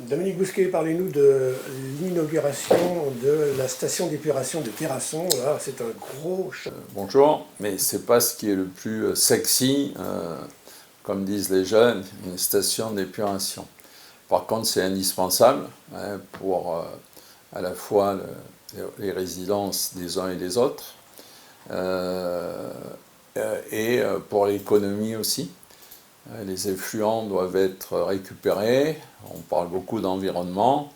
Dominique Bousquet, parlez-nous de l'inauguration de la station d'épuration de Terrasson. Là, c'est un gros... Bonjour, mais c'est pas ce qui est le plus sexy, comme disent les jeunes, une station d'épuration. Par contre, c'est indispensable pour à la fois les résidences des uns et des autres, et pour l'économie aussi. Les effluents doivent être récupérés. On parle beaucoup d'environnement.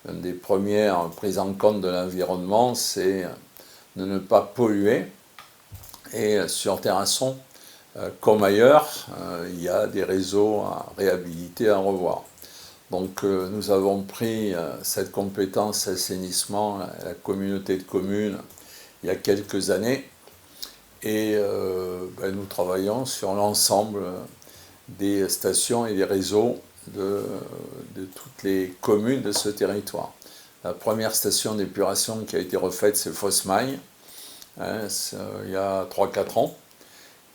Une des premières prises en compte de l'environnement, c'est de ne pas polluer. Et sur Terrasson, comme ailleurs, il y a des réseaux à réhabiliter, à revoir. Donc nous avons pris cette compétence assainissement à la communauté de communes il y a quelques années et nous travaillons sur l'ensemble des stations et des réseaux de toutes les communes de ce territoire. La première station d'épuration qui a été refaite, c'est Fosmaille, il y a 3-4 ans.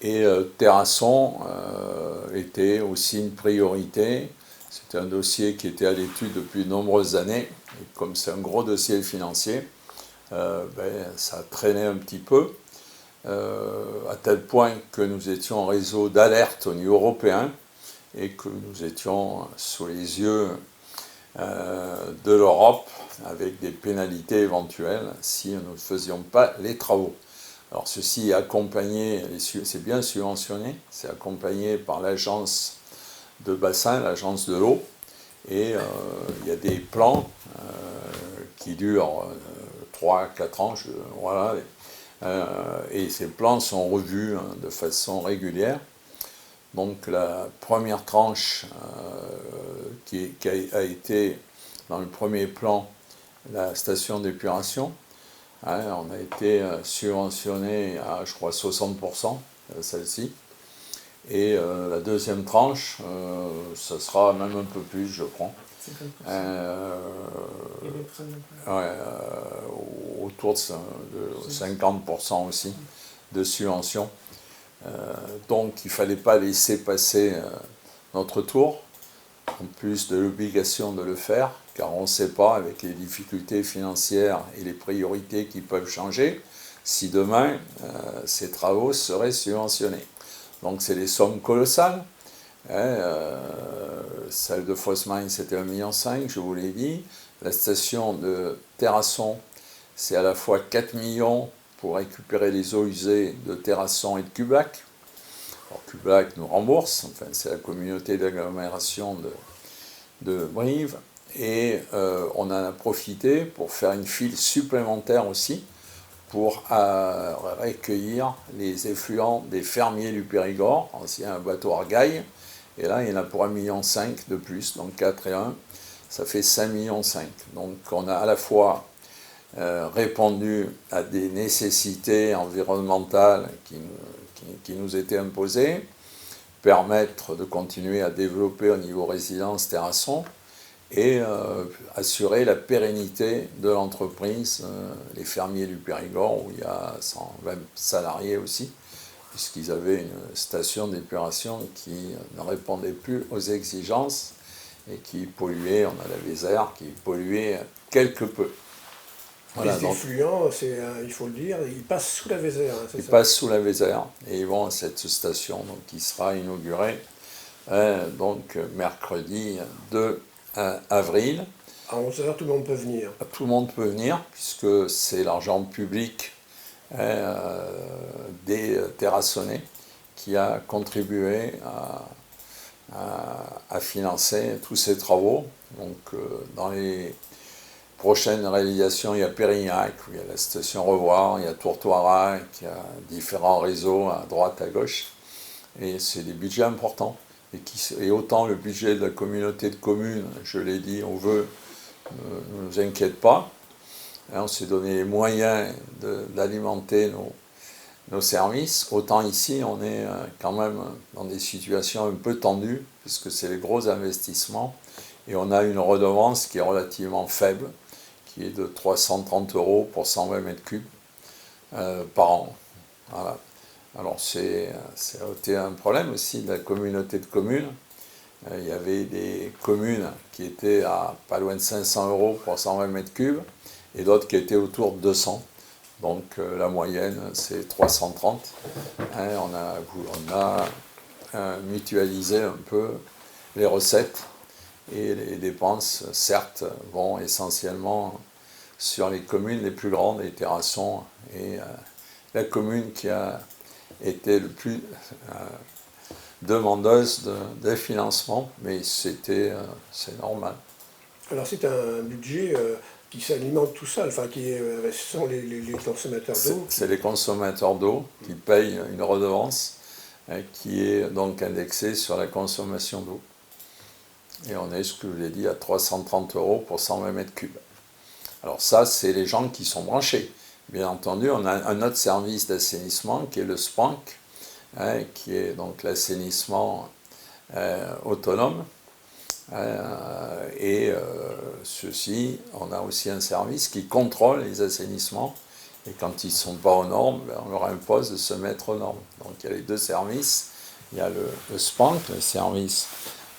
Et Terrasson était aussi une priorité. C'était un dossier qui était à l'étude depuis de nombreuses années. Et comme c'est un gros dossier financier, ça traînait un petit peu, à tel point que nous étions en réseau d'alerte au niveau européen et que nous étions sous les yeux de l'Europe avec des pénalités éventuelles si nous ne faisions pas les travaux. Alors ceci est accompagné, c'est bien subventionné, c'est accompagné par l'agence de bassin, l'agence de l'eau, et il y a des plans qui durent 3-4 ans, voilà, et ces plans sont revus de façon régulière. Donc la première tranche qui a été dans le premier plan la station d'épuration, on a été subventionné à, je crois, 60%, celle-ci. Et la deuxième tranche, ça sera même un peu plus, je crois. Autour de 50% aussi de subvention. Donc il ne fallait pas laisser passer notre tour, en plus de l'obligation de le faire, car on ne sait pas, avec les difficultés financières et les priorités qui peuvent changer, si demain ces travaux seraient subventionnés. Donc c'est des sommes colossales. Celle de Fosmagne, c'était 1,5 million, je vous l'ai dit. La station de Terrasson, c'est à la fois 4 millions pour récupérer les eaux usées de Terrasson et de Cublac. Alors Cublac nous rembourse, enfin c'est la communauté d'agglomération de Brive, et on en a profité pour faire une file supplémentaire aussi pour recueillir les effluents des fermiers du Périgord, ancien bateau Argaille, et là il y en a pour 1,5 million de plus, donc 4 et 1, ça fait 5,5 millions. Donc on a à la fois répondu à des nécessités environnementales qui nous étaient imposées, permettre de continuer à développer au niveau résidence Terrasson et assurer la pérennité de l'entreprise, les fermiers du Périgord, où il y a 120 salariés aussi, puisqu'ils avaient une station d'épuration qui ne répondait plus aux exigences et qui polluait, on a la Vézère, qui polluait quelque peu. Voilà, les effluents, il faut le dire, ils passent sous la Vézère. Ils passent sous la Vézère et ils vont à cette station donc, qui sera inaugurée donc mercredi 2 avril. À 11h, tout le monde peut venir. Tout le monde peut venir, puisque c'est l'argent public des Terrassonnais qui a contribué à financer tous ces travaux. Donc, dans les prochaines réalisations, il y a Pérignac, il y a la station Revoir, il y a Tourtoirac, il y a différents réseaux à droite, à gauche. Et c'est des budgets importants. Et autant le budget de la communauté de communes, je l'ai dit, on veut, ne nous inquiète pas. On s'est donné les moyens d'alimenter nos services. Autant ici, on est quand même dans des situations un peu tendues, puisque c'est les gros investissements. Et on a une redevance qui est relativement faible, qui est de 330 € pour 120 mètres cubes par an. Voilà. Alors c'est un problème aussi de la communauté de communes, Il y avait des communes qui étaient à pas loin de 500 euros pour 120 mètres cubes et d'autres qui étaient autour de 200. Donc la moyenne, c'est 330. On a mutualisé un peu les recettes et les dépenses, certes, vont essentiellement sur les communes les plus grandes, les Terrassons, et la commune qui a été le plus demandeuse de financement, mais c'est normal. Alors c'est un budget qui s'alimente tout seul, enfin ce sont les consommateurs d'eau. C'est les consommateurs d'eau qui payent une redevance qui est donc indexée sur la consommation d'eau. Et on est, ce que je vous l'ai dit, à 330 euros pour 120 mètres cubes. Alors ça, c'est les gens qui sont branchés. Bien entendu, on a un autre service d'assainissement qui est le SPANC, qui est donc l'assainissement autonome. Ceci, on a aussi un service qui contrôle les assainissements. Et quand ils ne sont pas aux normes, on leur impose de se mettre aux normes. Donc il y a les deux services. Il y a le SPANC, le service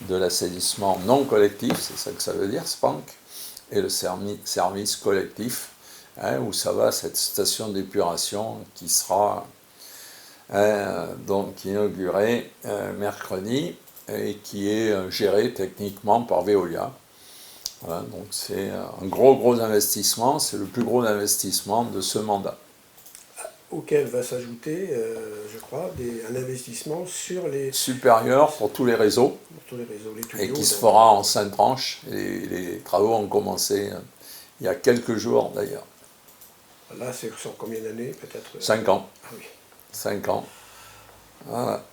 de l'assainissement non collectif, c'est ça que ça veut dire, SPANC, et le service collectif, où ça va, cette station d'épuration qui sera donc inaugurée mercredi et qui est gérée techniquement par Veolia. Voilà, donc c'est un gros investissement, c'est le plus gros investissement de ce mandat. Auquel va s'ajouter, je crois, un investissement sur les... supérieur pour tous les réseaux, les tuyaux, et qui se fera en 5 tranches. Et les travaux ont commencé il y a quelques jours d'ailleurs. Là, c'est sur combien d'années peut-être 5 ans. Ah oui. 5 ans. Voilà.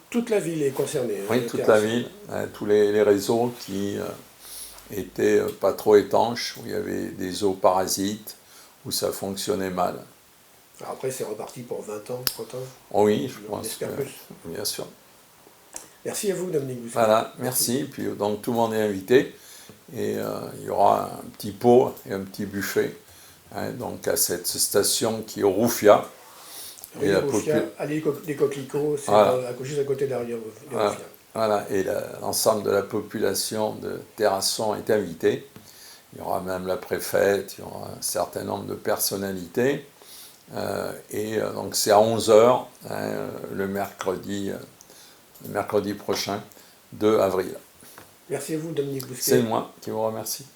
Toute la ville est concernée. Oui, toute la ville, tous les réseaux qui étaient pas trop étanches, où il y avait des eaux parasites, où ça fonctionnait mal. Alors après, c'est reparti pour 20 ans, 30 ans. Oh oui, je pense que plus. Bien sûr. Merci à vous, Dominique Bousquet. Voilà, merci. Puis donc tout le monde est invité. Et il y aura un petit pot et un petit buffet donc à cette station qui est au Roufia. Oui, à l'île des Coquelicots, c'est voilà. Juste à côté de la rivière Roufia. Voilà, et l'ensemble de la population de Terrasson est invitée. Il y aura même la préfète, il y aura un certain nombre de personnalités. Donc c'est à 11h le mercredi prochain, 2 avril. Merci à vous, Dominique Bousquet. C'est moi qui vous remercie.